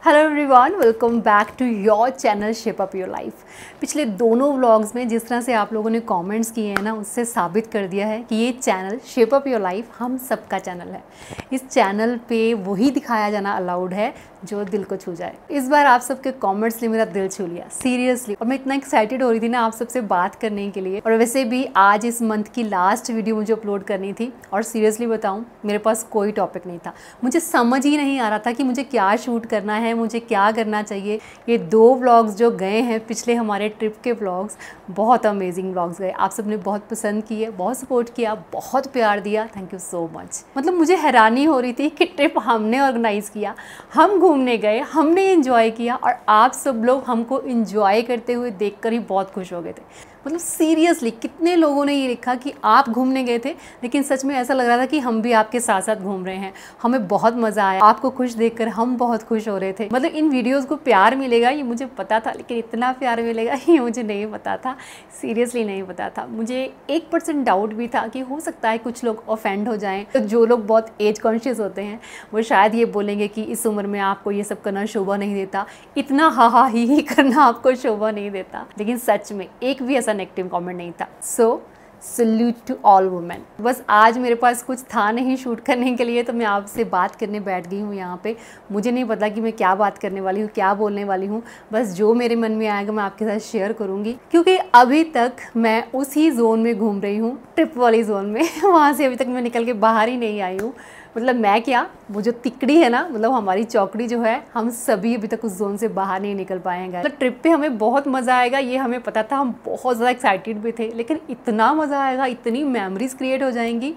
Hello everyone, welcome back to your channel shape up your life. पिछले दोनों vlogs में जिस तरह से आप लोगों ने कमेंट्स किए हैं ना, उससे साबित कर दिया है कि ये channel shape up your life हम सबका चैनल है। इस चैनल पे वही दिखाया जाना अलाउड है जो दिल को छू जाए। इस बार आप सबके कमेंट्स ने मेरा दिल छू लिया सीरियसली, और मैं इतना एक्साइटेड हो रही थी ना आप सबसे बात करने के लिए। और वैसे भी आज इस मंथ की लास्ट वीडियो मुझे अपलोड करनी थी, और सीरियसली बताऊँ मेरे पास कोई टॉपिक नहीं था। मुझे समझ ही नहीं आ रहा था कि मुझे क्या शूट करना है, मुझे क्या करना चाहिए। ये दो व्लॉग्स जो गए हैं पिछले हमारे ट्रिप के व्लॉग्स, बहुत अमेजिंग व्लॉग्स गए। आप सबने बहुत पसंद किए, बहुत सपोर्ट किया, बहुत प्यार दिया। Thank you so much. मतलब मुझे हैरानी हो रही थी कि ट्रिप हमने ऑर्गेनाइज़ किया, हम घूमने गए, हमने एंजॉय किया, और आप सब लोग हमको एंजॉय करते हुए देखकर ही बहुत खुश हो गए थे। मतलब सीरियसली कितने लोगों ने ये लिखा कि आप घूमने गए थे, लेकिन सच में ऐसा लग रहा था कि हम भी आपके साथ साथ घूम रहे हैं। हमें बहुत मज़ा आया, आपको खुश देखकर हम बहुत खुश हो रहे थे। मतलब इन वीडियोस को प्यार मिलेगा ये मुझे पता था, लेकिन इतना प्यार मिलेगा ये मुझे नहीं पता था। सीरियसली नहीं पता था। मुझे 1% डाउट भी था कि हो सकता है कुछ लोग ऑफेंड हो जाएं। तो जो लोग बहुत एज कॉन्शियस होते हैं वो शायद ये बोलेंगे कि इस उम्र में आपको ये सब करना शोभा नहीं देता, इतना हा ही करना आपको शोभा नहीं देता। लेकिन सच में एक भी नेगेटिव कमेंट नहीं था। सो सल्यूट टू ऑल वुमेन। बस आज मेरे पास कुछ था नहीं शूट करने के लिए, तो मैं आपसे बात करने बैठ गई हूँ यहाँ पे। मुझे नहीं पता कि मैं क्या बात करने वाली हूँ, क्या बोलने वाली हूँ। बस जो मेरे मन में आएगा मैं आपके साथ शेयर करूँगी, क्योंकि अभी तक मैं उसी जोन में घूम रही हूँ, ट्रिप वाली जोन में। वहाँ से अभी तक मैं निकल के बाहर ही नहीं आई हूँ। मतलब मैं क्या, वो जो तिकड़ी है ना, मतलब हमारी चौकड़ी जो है, हम सभी अभी तक उस जोन से बाहर नहीं निकल पाएंगे। मतलब ट्रिप पे हमें बहुत मज़ा आएगा ये हमें पता था, हम बहुत ज़्यादा एक्साइटेड भी थे, लेकिन इतना मज़ा आएगा, इतनी मेमोरीज क्रिएट हो जाएंगी,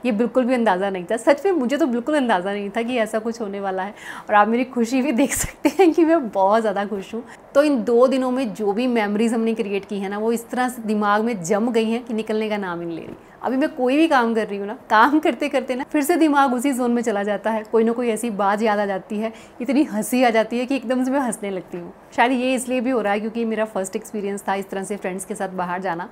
ये बिल्कुल भी अंदाज़ा नहीं था। सच में मुझे तो बिल्कुल अंदाज़ा नहीं था कि ऐसा कुछ होने वाला है। और आप मेरी खुशी भी देख सकते हैं कि मैं बहुत ज़्यादा खुश हूँ। तो इन 2 दिनों में जो भी मेमोरीज हमने क्रिएट की है ना, वो इस तरह से दिमाग में जम गई हैं कि निकलने का नाम ही नहीं ले रही। अभी मैं कोई भी काम कर रही हूँ ना, काम करते करते ना फिर से दिमाग उसी जोन में चला जाता है। कोई ना कोई ऐसी बात याद आ जाती है, इतनी हंसी आ जाती है कि एकदम से मैं हंसने लगती हूँ। शायद ये इसलिए भी हो रहा है क्योंकि मेरा फर्स्ट एक्सपीरियंस था इस तरह से फ्रेंड्स के साथ बाहर जाना।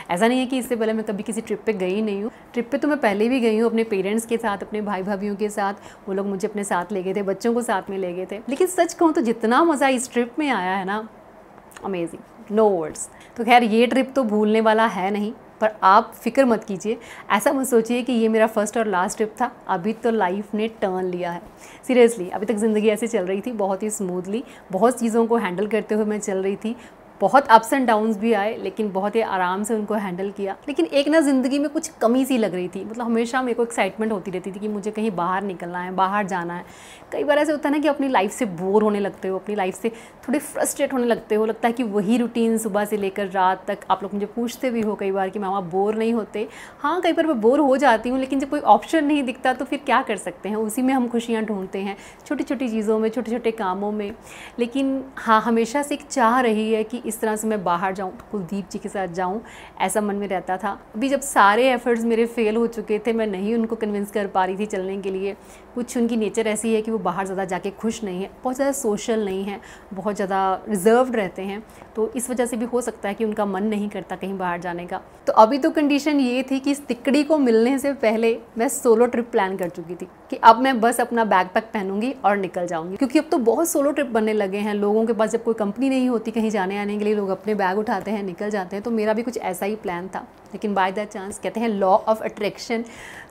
ऐसा नहीं है कि इससे पहले मैं कभी किसी ट्रिप पे गई नहीं हूँ। ट्रिप पे तो मैं पहले भी गई हूँ, अपने पेरेंट्स के साथ, अपने भाई भाभीयों के साथ। वो लोग मुझे अपने साथ ले गए थे, बच्चों को साथ में ले गए थे। लेकिन सच कहूँ तो जितना मज़ा इस ट्रिप में आया है ना, अमेजिंग, नो वर्ड्स। तो खैर ये ट्रिप तो भूलने वाला है नहीं, पर आप फिक्र मत कीजिए, ऐसा मत सोचिए कि ये मेरा फर्स्ट और लास्ट ट्रिप था। अभी तो लाइफ ने टर्न लिया है। सीरियसली अभी तक ज़िंदगी ऐसे चल रही थी, बहुत ही स्मूथली, बहुत चीज़ों को हैंडल करते हुए मैं चल रही थी। बहुत अप्स एंड डाउन्स भी आए, लेकिन बहुत ही आराम से उनको हैंडल किया। लेकिन एक ना ज़िंदगी में कुछ कमी सी लग रही थी। मतलब हमेशा मेरे को एक्साइटमेंट होती रहती थी कि मुझे कहीं बाहर निकलना है, बाहर जाना है। कई बार ऐसे होता है ना कि अपनी लाइफ से बोर होने लगते हो, अपनी लाइफ से थोड़े फ्रस्ट्रेट होने लगते हो। लगता है कि वही रूटीन सुबह से लेकर रात तक। आप लोग मुझे पूछते भी हो कई बार कि मामा बोर नहीं होते। हाँ, कई बार मैं बोर हो जाती हूँ, लेकिन जब कोई ऑप्शन नहीं दिखता तो फिर क्या कर सकते हैं। उसी में हम खुशियाँ ढूंढते हैं, छोटी छोटी चीज़ों में, छोटे छोटे कामों में। लेकिन हाँ, हमेशा से एक चाह रही है कि इस तरह से मैं बाहर जाऊँ, कुलदीप जी के साथ जाऊँ, ऐसा मन में रहता था। अभी जब सारे एफर्ट्स मेरे फेल हो चुके थे, मैं नहीं उनको कन्विंस कर पा रही थी चलने के लिए। कुछ उनकी नेचर ऐसी है कि वो बाहर ज़्यादा जाके खुश नहीं है, बहुत ज़्यादा सोशल नहीं है, बहुत ज़्यादा रिजर्व्ड रहते हैं। तो इस वजह से भी हो सकता है कि उनका मन नहीं करता कहीं बाहर जाने का। तो अभी तो कंडीशन ये थी कि इस तिकड़ी को मिलने से पहले मैं सोलो ट्रिप प्लान कर चुकी थी कि अब मैं बस अपना बैकपैक पहनूंगी और निकल जाऊंगी। क्योंकि अब तो बहुत सोलो ट्रिप बनने लगे हैं। लोगों के पास जब कोई कंपनी नहीं होती कहीं जाने आने के लिए, लोग अपने बैग उठाते हैं, निकल जाते हैं। तो मेरा भी कुछ ऐसा ही प्लान था, लेकिन बाय द चांस, कहते हैं लॉ ऑफ अट्रैक्शन,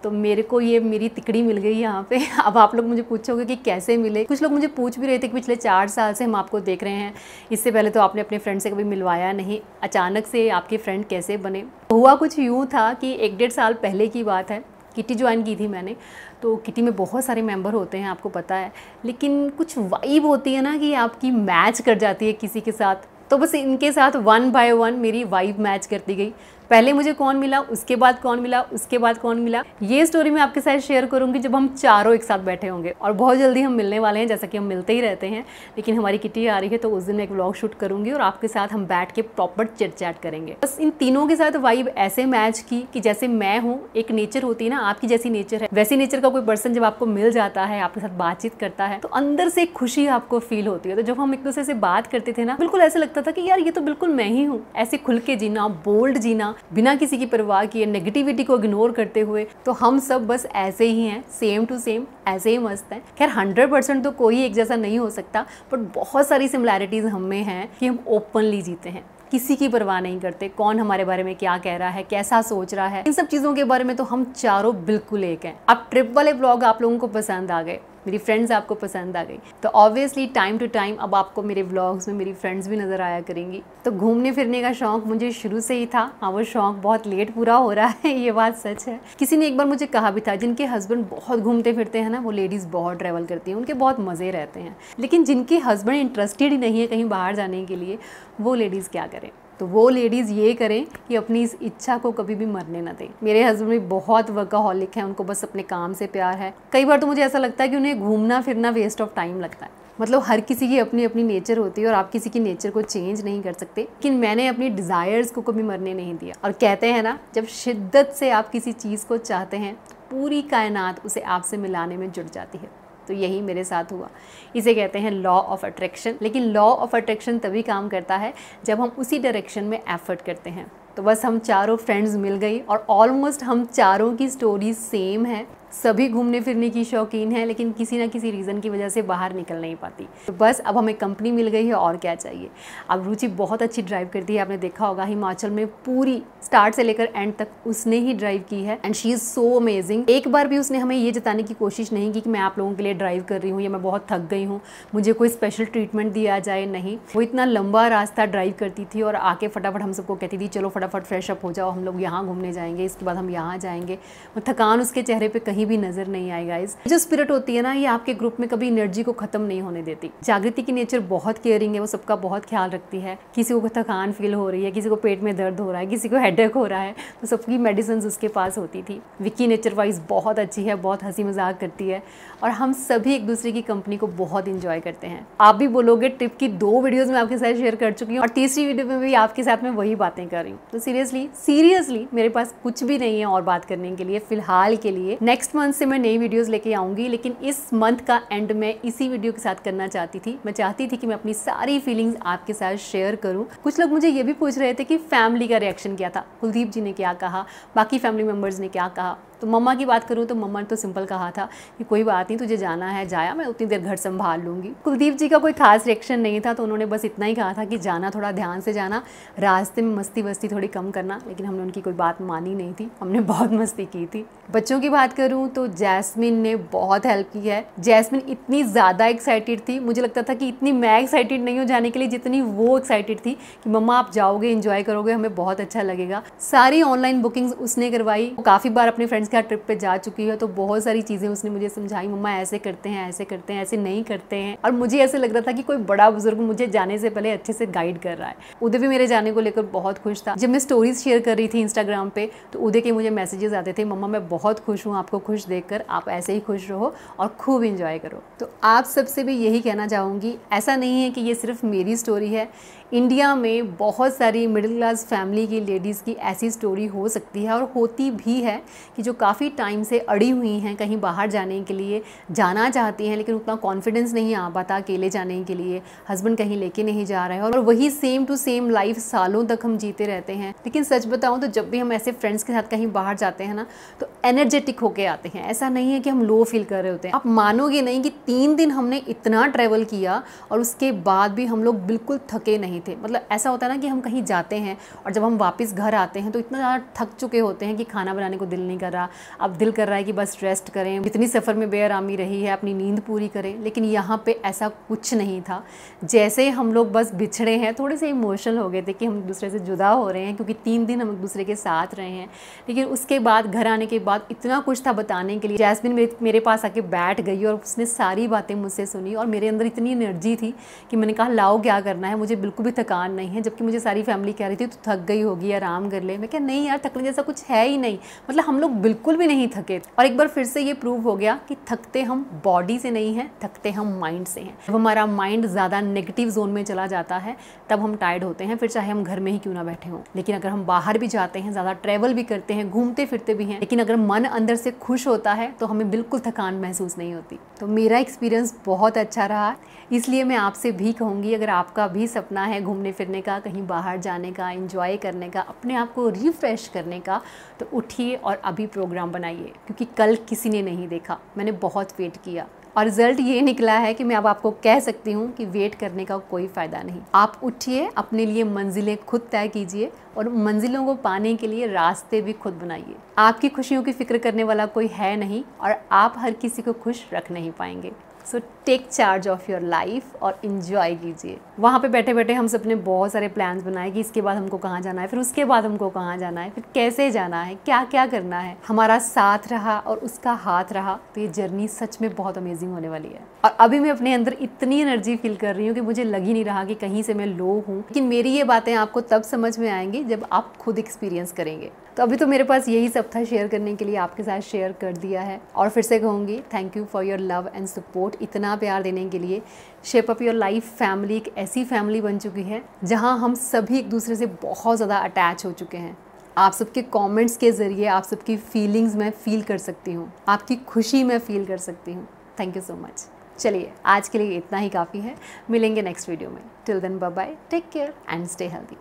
तो मेरे को ये मेरी तिकड़ी मिल गई यहाँ पे। अब आप लोग मुझे पूछोगे कि कैसे मिले। कुछ लोग मुझे पूछ भी रहे थे कि पिछले 4 साल से हम आपको देख रहे हैं, इससे पहले तो आपने अपने फ्रेंड से कभी मिलवाया नहीं, अचानक से आपके फ्रेंड कैसे बने। हुआ कुछ यूँ था कि 1-1.5 साल पहले की बात है। किटी ज्वाइन की थी मैंने। तो किटी में बहुत सारे मेंबर होते हैं, आपको पता है, लेकिन कुछ वाइब होती है ना कि आपकी मैच कर जाती है किसी के साथ। तो बस इनके साथ 1 बाय 1 मेरी वाइब मैच करती गई। पहले मुझे कौन मिला, उसके बाद कौन मिला, उसके बाद कौन मिला, ये स्टोरी मैं आपके साथ शेयर करूंगी जब हम चारों एक साथ बैठे होंगे। और बहुत जल्दी हम मिलने वाले हैं, जैसा कि हम मिलते ही रहते हैं। लेकिन हमारी किटी आ रही है, तो उस दिन मैं एक व्लॉग शूट करूंगी और आपके साथ हम बैठ के प्रॉपर चिट चैट करेंगे। बस इन तीनों के साथ वाइब ऐसे मैच की कि जैसे मैं हूँ, एक नेचर होती है ना आपकी जैसी नेचर है, वैसी नेचर का कोई पर्सन जब आपको मिल जाता है, आपके साथ बातचीत करता है, तो अंदर से एक खुशी आपको फील होती है। तो जब हम एक दूसरे से बात करते थे ना, बिल्कुल ऐसे लगता था कि यार ये तो बिल्कुल मैं ही हूँ। ऐसे खुल के जीना, बोल्ड जीना, बिना किसी की परवाह किए, नेगेटिविटी को इग्नोर करते हुए। तो हम सब बस ऐसे ही हैं, सेम टू सेम ऐसे ही मस्त हैं। खैर 100% तो कोई एक जैसा नहीं हो सकता, बट बहुत सारी सिमिलैरिटीज़ हम में हैं कि हम ओपनली जीते हैं, किसी की परवाह नहीं करते, कौन हमारे बारे में क्या कह रहा है, कैसा सोच रहा है, इन सब चीज़ों के बारे में तो हम चारों बिल्कुल एक हैं। अब ट्रिप वाले ब्लॉग आप लोगों को पसंद आ गए, मेरी फ्रेंड्स आपको पसंद आ गई, तो ऑब्वियसली टाइम टू टाइम अब आपको मेरे व्लॉग्स में मेरी फ्रेंड्स भी नज़र आया करेंगी। तो घूमने फिरने का शौक़ मुझे शुरू से ही था। हाँ, वो शौक़ बहुत लेट पूरा हो रहा है, ये बात सच है। किसी ने एक बार मुझे कहा भी था, जिनके हस्बैंड बहुत घूमते फिरते हैं ना, वो लेडीज़ बहुत ट्रैवल करती हैं, उनके बहुत मज़े रहते हैं। लेकिन जिनके हस्बैंड इंटरेस्टेड ही नहीं है कहीं बाहर जाने के लिए, वो लेडीज़ क्या करें? तो वो लेडीज़ ये करें कि अपनी इस इच्छा को कभी भी मरने ना दें। मेरे हस्बैंड भी बहुत वर्कaholic हैं, उनको बस अपने काम से प्यार है। कई बार तो मुझे ऐसा लगता है कि उन्हें घूमना फिरना वेस्ट ऑफ टाइम लगता है। मतलब हर किसी की अपनी अपनी नेचर होती है और आप किसी की नेचर को चेंज नहीं कर सकते, लेकिन मैंने अपनी डिज़ायर्स को कभी मरने नहीं दिया। और कहते हैं ना, जब शिद्दत से आप किसी चीज़ को चाहते हैं, पूरी कायनात उसे आपसे मिलाने में जुट जाती है। तो यही मेरे साथ हुआ। इसे कहते हैं लॉ ऑफ अट्रैक्शन। लेकिन लॉ ऑफ अट्रैक्शन तभी काम करता है जब हम उसी डायरेक्शन में एफर्ट करते हैं। तो बस हम चारों फ्रेंड्स मिल गई और ऑलमोस्ट हम चारों की स्टोरी सेम है। सभी घूमने फिरने की शौकीन हैं, लेकिन किसी ना किसी रीज़न की वजह से बाहर निकल नहीं पाती। तो बस अब हमें कंपनी मिल गई है, और क्या चाहिए। अब रुचि बहुत अच्छी ड्राइव करती है, आपने देखा होगा हिमाचल में पूरी स्टार्ट से लेकर एंड तक उसने ही ड्राइव की है, and she is so amazing. एक बार भी उसने हमें ये जताने की कोशिश नहीं की कि मैं आप लोगों के लिए ड्राइव कर रही हूँ या मैं बहुत थक गई हूँ, मुझे कोई स्पेशल ट्रीटमेंट दिया जाए, नहीं। वो इतना लंबा रास्ता ड्राइव करती थी और आके फटाफट हम सबको कहती थी, चलो फटाफट फ्रेश अप हो जाओ, हम लोग यहाँ घूमने जाएंगे, इसके बाद हम यहाँ जाएंगे। थकान उसके चेहरे पर कहीं भी नजर नहीं आई। गाइस, जो स्पिरिट होती है ना, ये आपके ग्रुप में कभी एनर्जी को खत्म नहीं होने देती। जागृति की नेचर बहुत केयरिंग है, वो सबका बहुत ख्याल रखती है। किसी को थकान फील हो रही है, किसी को पेट में दर्द हो रहा है, किसी को हेडेक हो रहा है, तो सबकी मेडिसिन उसके पास होती थी। विक्की नेचर वाइज बहुत अच्छी है, बहुत हंसी मजाक करती है और हम सभी एक दूसरे की कंपनी को बहुत इंजॉय करते हैं। आप भी बोलोगे, ट्रिप की 2 वीडियोस में आपके साथ शेयर कर चुकी हूँ और तीसरी वीडियो में भी आपके साथ में वही बातें कर रही हूँ। तो सीरियसली मेरे पास कुछ भी नहीं है और बात करने के लिए फिलहाल के लिए। नेक्स्ट मंथ से मैं नई वीडियोस लेके आऊंगी, लेकिन इस मंथ का एंड में इसी वीडियो के साथ करना चाहती थी। मैं चाहती थी कि मैं अपनी सारी फीलिंग्स आपके साथ शेयर करूं। कुछ लोग मुझे ये भी पूछ रहे थे कि फैमिली का रिएक्शन क्या था, कुलदीप जी ने क्या कहा, बाकी फैमिली मेम्बर्स ने क्या कहा। तो मम्मा की बात करूँ तो मम्मा ने तो सिंपल कहा था कि कोई बात नहीं, तुझे जाना है जाया, मैं उतनी देर घर संभाल लूँगी। कुलदीप जी का कोई खास रिएक्शन नहीं था, तो उन्होंने बस इतना ही कहा था कि जाना, थोड़ा ध्यान से जाना, रास्ते में मस्ती वस्ती थोड़ी कम करना। लेकिन हमने उनकी कोई बात मानी नहीं थी, हमने बहुत मस्ती की थी। बच्चों की बात करूँ तो जैस्मिन ने बहुत हेल्प की है। जैस्मिन इतनी ज़्यादा एक्साइटेड थी, मुझे लगता था कि इतनी मैं एक्साइटेड नहीं हो जाने के लिए जितनी वो एक्साइटेड थी कि मम्मा आप जाओगे, इंजॉय करोगे, हमें बहुत अच्छा लगेगा। सारी ऑनलाइन बुकिंग्स उसने करवाई। काफ़ी बार अपने फ्रेंड्स के साथ ट्रिप पे जा चुकी है, तो बहुत सारी चीज़ें उसने मुझे समझाई, मम्मा ऐसे करते हैं, ऐसे करते हैं, ऐसे नहीं करते हैं। और मुझे ऐसे लग रहा था कि कोई बड़ा बुजुर्ग मुझे जाने से पहले अच्छे से गाइड कर रहा है। उदय भी मेरे जाने को लेकर बहुत खुश था। जब मैं स्टोरीज शेयर कर रही थी इंस्टाग्राम पे, तो उदय के मुझे मैसेजेस आते थे, मम्मा मैं बहुत खुश हूँ आपको खुश देखकर, आप ऐसे ही खुश रहो और खूब इंजॉय करो। तो आप सबसे भी यही कहना चाहूँगी, ऐसा नहीं है कि ये सिर्फ मेरी स्टोरी है। इंडिया में बहुत सारी मिडिल क्लास फैमिली की लेडीज़ की ऐसी स्टोरी हो सकती है और होती भी है कि जो काफ़ी टाइम से अड़ी हुई हैं, कहीं बाहर जाने के लिए जाना चाहती हैं, लेकिन उतना कॉन्फिडेंस नहीं आ पाता अकेले जाने के लिए, हस्बैंड कहीं लेके नहीं जा रहे हैं और वही सेम टू सेम लाइफ सालों तक हम जीते रहते हैं। लेकिन सच बताऊँ तो जब भी हम ऐसे फ्रेंड्स के साथ कहीं बाहर जाते हैं ना, तो एनर्जेटिक होके आते हैं। ऐसा नहीं है कि हम लो फील कर रहे होते हैं। आप मानोगे नहीं कि 3 दिन हमने इतना ट्रैवल किया और उसके बाद भी हम लोग बिल्कुल थके नहीं थे। मतलब ऐसा होता है ना कि हम कहीं जाते हैं और जब हम वापस घर आते हैं तो इतना ज़्यादा थक चुके होते हैं कि खाना बनाने को दिल नहीं कर रहा। अब दिल कर रहा है कि बस रेस्ट करें, जितनी सफ़र में बेआरामी रही है अपनी नींद पूरी करें। लेकिन यहाँ पे ऐसा कुछ नहीं था। जैसे हम लोग बस बिछड़े हैं, थोड़े से इमोशनल हो गए थे कि हम एक दूसरे से जुदा हो रहे हैं, क्योंकि 3 दिन हम एक दूसरे के साथ रहे हैं। लेकिन उसके बाद घर आने के बाद इतना कुछ था बताने के लिए। जैस्मिन मेरे पास आके बैठ गई और उसने सारी बातें मुझसे सुनी और मेरे अंदर इतनी एनर्जी थी कि मैंने कहा लाओ क्या करना है, मुझे बिल्कुल भी थकान नहीं है। जबकि मुझे सारी फैमिली कह रही थी तो थक गई होगी, आराम कर ले। मैं क्या नहीं यार, थकने जैसा कुछ है ही नहीं। मतलब हम लोग बिल्कुल बिल्कुल भी नहीं थके। और एक बार फिर से ये प्रूव हो गया कि थकते हम बॉडी से नहीं हैं, थकते हम माइंड से हैं। जब हमारा माइंड ज़्यादा नेगेटिव जोन में चला जाता है तब हम टायर्ड होते हैं, फिर चाहे हम घर में ही क्यों ना बैठे हों। लेकिन अगर हम बाहर भी जाते हैं, ज़्यादा ट्रैवल भी करते हैं, घूमते फिरते भी हैं, लेकिन अगर मन अंदर से खुश होता है तो हमें बिल्कुल थकान महसूस नहीं होती। तो मेरा एक्सपीरियंस बहुत अच्छा रहा, इसलिए मैं आपसे भी कहूँगी अगर आपका भी सपना है घूमने फिरने का, कहीं बाहर जाने का, एंजॉय करने का, अपने आप को रिफ्रेश करने का, तो उठिए और अभी प्रोग्राम बनाइए, क्योंकि कल किसी ने नहीं देखा, मैंने बहुत वेट किया और रिजल्ट ये निकला है कि मैं अब आपको कह सकती हूँ कि वेट करने का कोई फ़ायदा नहीं। आप उठिए, अपने लिए मंजिलें खुद तय कीजिए और मंजिलों को पाने के लिए रास्ते भी खुद बनाइए। आपकी खुशियों की फिक्र करने वाला कोई है नहीं और आप हर किसी को खुश रख नहीं पाएंगे। So take charge of your life और इन्जॉय कीजिए। वहाँ पे बैठे बैठे हम सबने बहुत सारे प्लान्स बनाए कि इसके बाद हमको कहाँ जाना है, फिर उसके बाद हमको कहाँ जाना है, फिर कैसे जाना है, क्या क्या करना है। हमारा साथ रहा और उसका हाथ रहा तो ये जर्नी सच में बहुत अमेजिंग होने वाली है। और अभी मैं अपने अंदर इतनी एनर्जी फील कर रही हूँ कि मुझे लग ही नहीं रहा कि कहीं से मैं लो हूँ। लेकिन मेरी ये बातें आपको तब समझ में आएंगी जब आप खुद एक्सपीरियंस करेंगे। तो अभी तो मेरे पास यही सब था शेयर करने के लिए, आपके साथ शेयर कर दिया है। और फिर से कहूँगी thank you for your love and support, इतना प्यार देने के लिए। Shape up your life family एक ऐसी फैमिली बन चुकी है जहाँ हम सभी एक दूसरे से बहुत ज़्यादा अटैच हो चुके हैं। आप सबके कमेंट्स के ज़रिए आप सबकी फीलिंग्स मैं फील कर सकती हूँ, आपकी खुशी मैं फील कर सकती हूँ। Thank you so much. चलिए आज के लिए इतना ही काफ़ी है, मिलेंगे नेक्स्ट वीडियो में। Till then bye bye, take care and stay healthy.